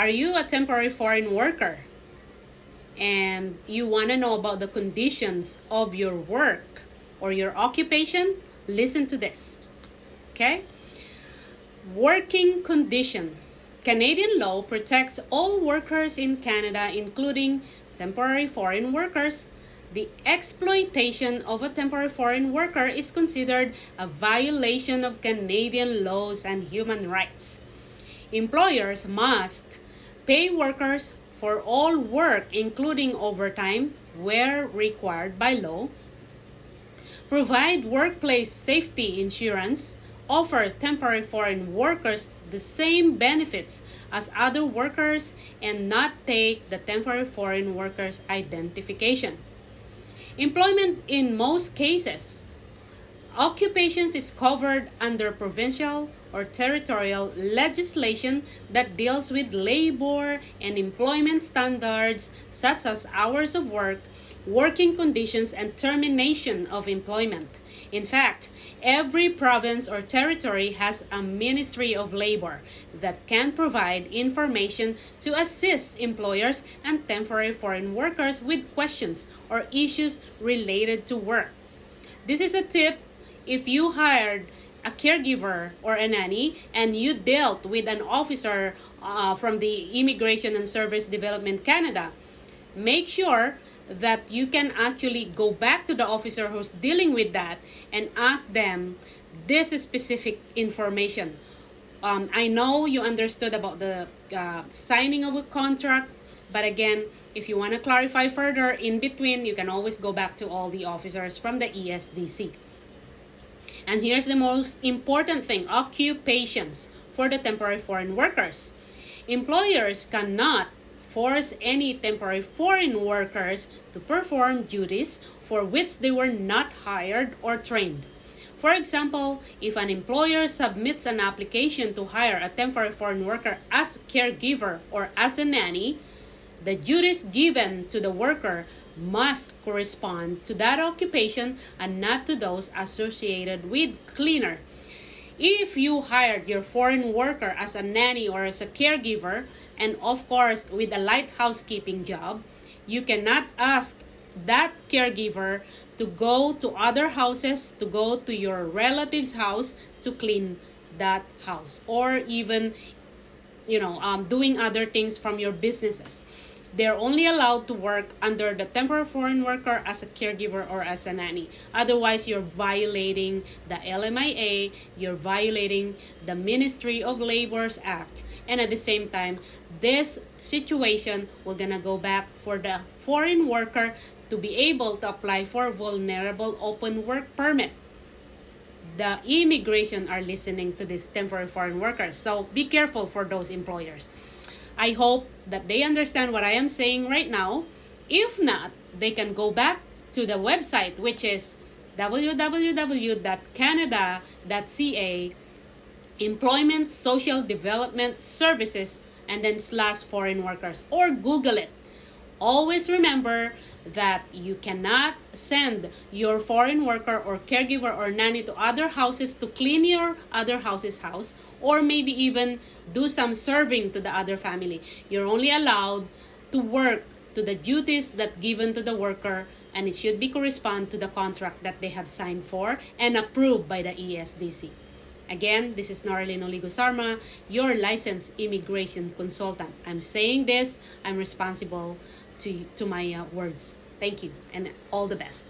Are you a temporary foreign worker and you want to know about the conditions of your work or your occupation? Listen to this. Okay? Working condition. Canadian law protects all workers in Canada, including temporary foreign workers. The exploitation of a temporary foreign worker is considered a violation of Canadian laws and human rights. Employers must pay workers for all work, including overtime, where required by law, provide workplace safety insurance, offer temporary foreign workers the same benefits as other workers, and not take the temporary foreign workers' identification. Employment in most cases. Occupations is covered under provincial or territorial legislation that deals with labor and employment standards such as hours of work, working conditions, and termination of employment. In fact, every province or territory has a Ministry of Labor that can provide information to assist employers and temporary foreign workers with questions or issues related to work. This is a tip if you hired a caregiver or a nanny and you dealt with an officer from the Immigration and Service Development Canada. Make sure that you can actually go back to the officer who's dealing with that and ask them this specific information. I know you understood about the signing of a contract, but again, if you want to clarify further in between, you can always go back to all the officers from the ESDC. And here's the most important thing, occupations for the temporary foreign workers. Employers cannot force any temporary foreign workers to perform duties for which they were not hired or trained. For example, if an employer submits an application to hire a temporary foreign worker as a caregiver or as a nanny, the duties given to the worker must correspond to that occupation and not to those associated with cleaner. If you hired your foreign worker as a nanny or as a caregiver, and of course with a light housekeeping job, you cannot ask that caregiver to go to other houses, to go to your relative's house to clean that house, or even doing other things from your businesses. They're only allowed to work under the temporary foreign worker as a caregiver or as a nanny. Otherwise, you're violating the LMIA, you're violating the Ministry of Labor's Act. And at the same time, this situation, we're gonna go back for the foreign worker to be able to apply for vulnerable open work permit. The immigration are listening to these temporary foreign workers. So be careful for those employers. I hope that they understand what I am saying right now. If not, they can go back to the website, which is www.canada.ca Employment Social Development Services and then /foreign workers, or Google it. Always remember that you cannot send your foreign worker or caregiver or nanny to other houses to clean your other house's house, or maybe even do some serving to the other family. You're only allowed to work to the duties that given to the worker, and it should be correspond to the contract that they have signed for and approved by the ESDC. Again, this is Noraline Oligo Sarma, your licensed immigration consultant. I'm saying this, I'm responsible to my words. Thank you and all the best.